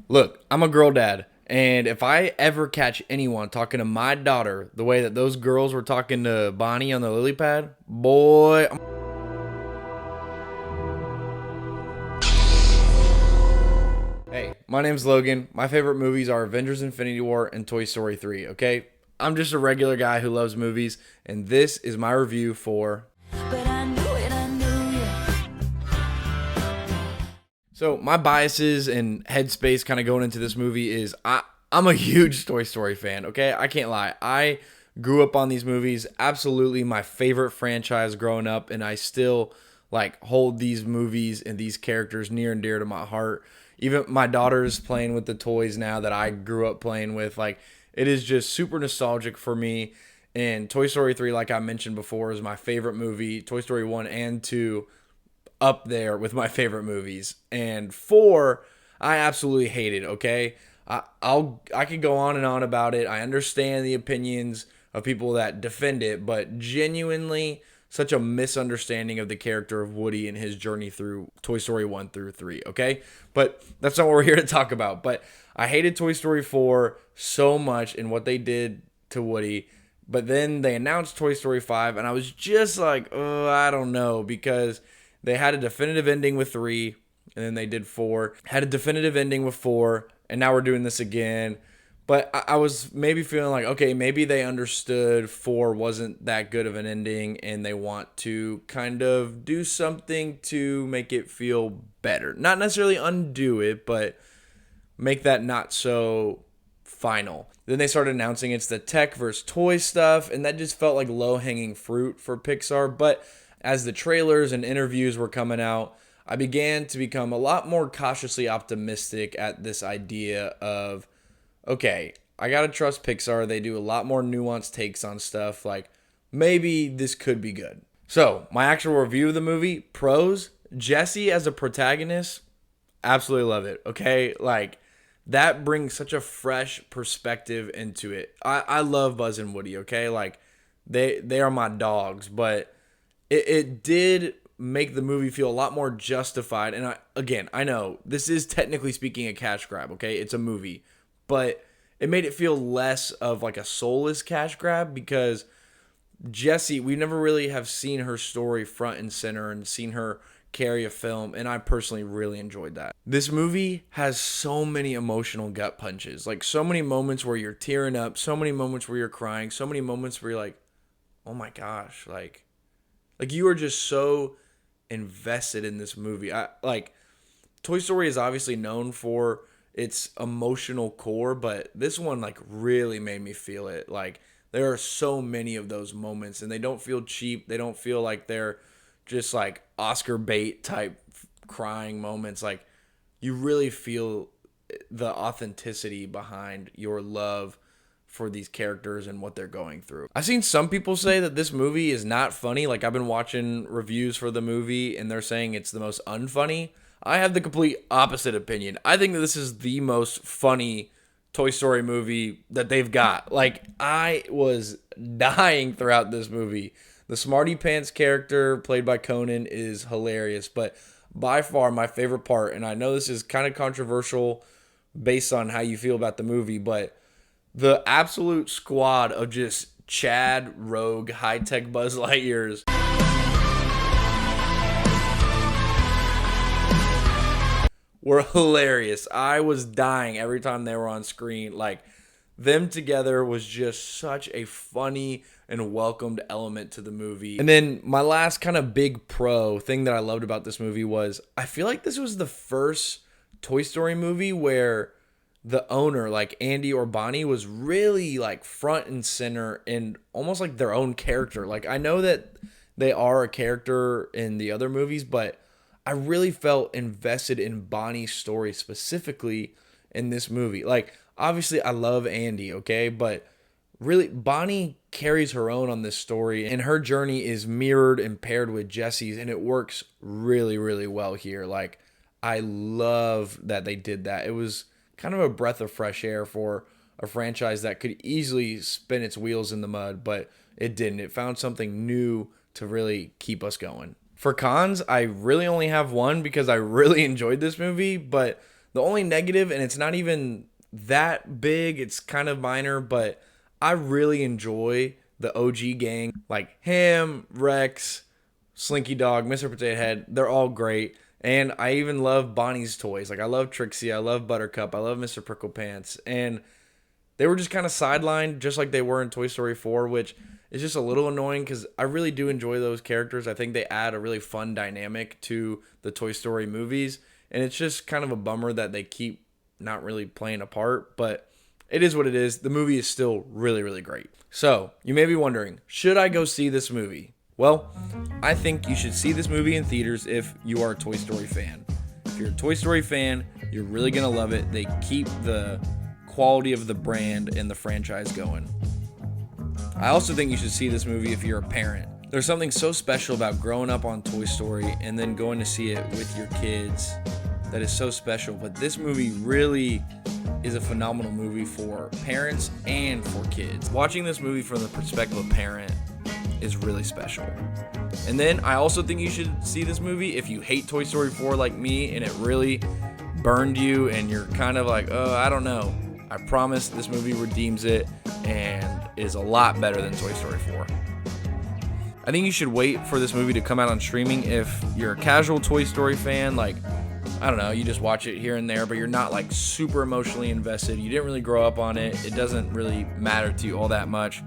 Look, I'm a girl dad, and if I ever catch anyone talking to my daughter the way that those girls were talking to Bonnie on the lily pad, boy, Hey, my name's Logan. My favorite movies are Avengers Infinity War and Toy Story 3, okay? I'm just a regular guy who loves movies, and this is my review for. But I knew it, I knew So, my biases and headspace kind of going into this movie is I'm a huge Toy Story fan, okay? I can't lie. I grew up on these movies, absolutely my favorite franchise growing up, and I still hold these movies and these characters near and dear to my heart. Even my daughter's playing with the toys now that I grew up playing with. It is just super nostalgic for me. And Toy Story 3, like I mentioned before, is my favorite movie. Toy Story 1 and 2 up there with my favorite movies. And 4, I absolutely hated, okay? I could go on and on about it. I understand the opinions of people that defend it, but genuinely such a misunderstanding of the character of Woody and his journey through Toy Story 1 through 3, okay? But that's not what we're here to talk about. But I hated Toy Story 4 so much and what they did to Woody. But then they announced Toy Story 5, and I was just like, oh, I don't know, because they had a definitive ending with 3, and then they did 4. Had a definitive ending with 4, and now we're doing this again. But I was maybe feeling like, okay, maybe they understood 4 wasn't that good of an ending, and they want to kind of do something to make it feel better. Not necessarily undo it, but make that not so final. Then they started announcing it's the tech versus toy stuff, and that just felt like low-hanging fruit for Pixar. But as the trailers and interviews were coming out, I began to become a lot more cautiously optimistic at this idea of, okay, I gotta trust Pixar. They do a lot more nuanced takes on stuff. Maybe this could be good. So, my actual review of the movie, pros, Jesse as a protagonist, absolutely love it, okay? That brings such a fresh perspective into it. I love Buzz and Woody, okay? They are my dogs, but it did make the movie feel a lot more justified. And I know this is technically speaking a cash grab, okay? It's a movie, but it made it feel less of like a soulless cash grab because Jessie, we never really have seen her story front and center and seen her carry a film, and I personally really enjoyed that. This movie has so many emotional gut punches, so many moments where you're tearing up, so many moments where you're crying, so many moments where you're like, oh my gosh, you are just so invested in this movie. Toy Story is obviously known for its emotional core, but this one really made me feel it. There are so many of those moments, and they don't feel cheap. They don't feel like they're just Oscar bait type crying moments. You really feel the authenticity behind your love for these characters and what they're going through. I've seen some people say that this movie is not funny. I've been watching reviews for the movie, and they're saying it's the most unfunny. I have the complete opposite opinion. I think that this is the most funny Toy Story movie that they've got. I was dying throughout this movie. The Smarty Pants character played by Conan is hilarious, but by far my favorite part, and I know this is kind of controversial based on how you feel about the movie, but the absolute squad of just Chad, Rogue, high-tech Buzz Lightyears were hilarious. I was dying every time they were on screen. Them together was just such a funny and welcomed element to the movie. And then my last kind of big pro thing that I loved about this movie was I feel like this was the first Toy Story movie where the owner, Andy or Bonnie, was really front and center and almost like their own character. I know that they are a character in the other movies, but I really felt invested in Bonnie's story specifically in this movie. Obviously I love Andy, okay? But really Bonnie carries her own on this story, and her journey is mirrored and paired with Jesse's, and it works really, really well here. I love that they did that. It was kind of a breath of fresh air for a franchise that could easily spin its wheels in the mud, but it didn't. It found something new to really keep us going. For cons, I really only have one because I really enjoyed this movie, but The only negative, and it's not even that big, it's kind of minor, but I really enjoy the OG gang. Like him, Rex, Slinky Dog, Mr. Potato Head. They're all great. And I even love Bonnie's toys. Like I love Trixie, I love Buttercup, I love Mr. Prickle Pants. And they were just kind of sidelined just like they were in Toy Story 4, which is just a little annoying because I really do enjoy those characters. I think they add a really fun dynamic to the Toy Story movies. And it's just kind of a bummer that they keep not really playing a part, but it is what it is. The movie is still really, really great. So, you may be wondering, should I go see this movie? Well, I think you should see this movie in theaters if you are a Toy Story fan. If you're a Toy Story fan, you're really going to love it. They keep the quality of the brand and the franchise going. I also think you should see this movie if you're a parent. There's something so special about growing up on Toy Story and then going to see it with your kids that is so special. But this movie really is a phenomenal movie for parents and for kids. Watching this movie from the perspective of a parent is really special. And then I also think you should see this movie if you hate Toy Story 4 like me and it really burned you and you're kind of like, oh, I don't know. I promise this movie redeems it and is a lot better than Toy Story 4. I think you should wait for this movie to come out on streaming if you're a casual Toy Story fan. Like, I don't know, you just watch it here and there, but you're not like super emotionally invested. You didn't really grow up on it. It doesn't really matter to you all that much.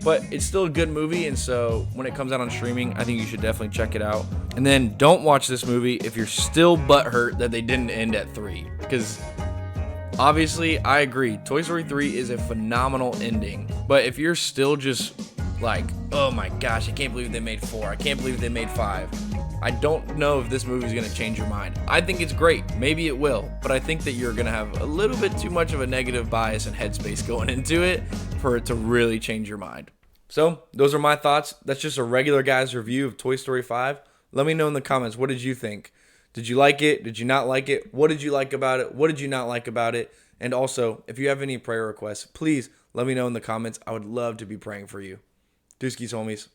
But it's still a good movie, and so when it comes out on streaming, I think you should definitely check it out. And then don't watch this movie if you're still butthurt that they didn't end at 3. Because obviously, I agree, Toy Story 3 is a phenomenal ending. But if you're still just like, oh my gosh, I can't believe they made 4. I can't believe they made 5. I don't know if this movie is going to change your mind. I think it's great. Maybe it will. But I think that you're going to have a little bit too much of a negative bias and headspace going into it for it to really change your mind. So, those are my thoughts. That's just a regular guy's review of Toy Story 5. Let me know in the comments, what did you think? Did you like it? Did you not like it? What did you like about it? What did you not like about it? And also, if you have any prayer requests, please let me know in the comments. I would love to be praying for you. Deuskies, homies.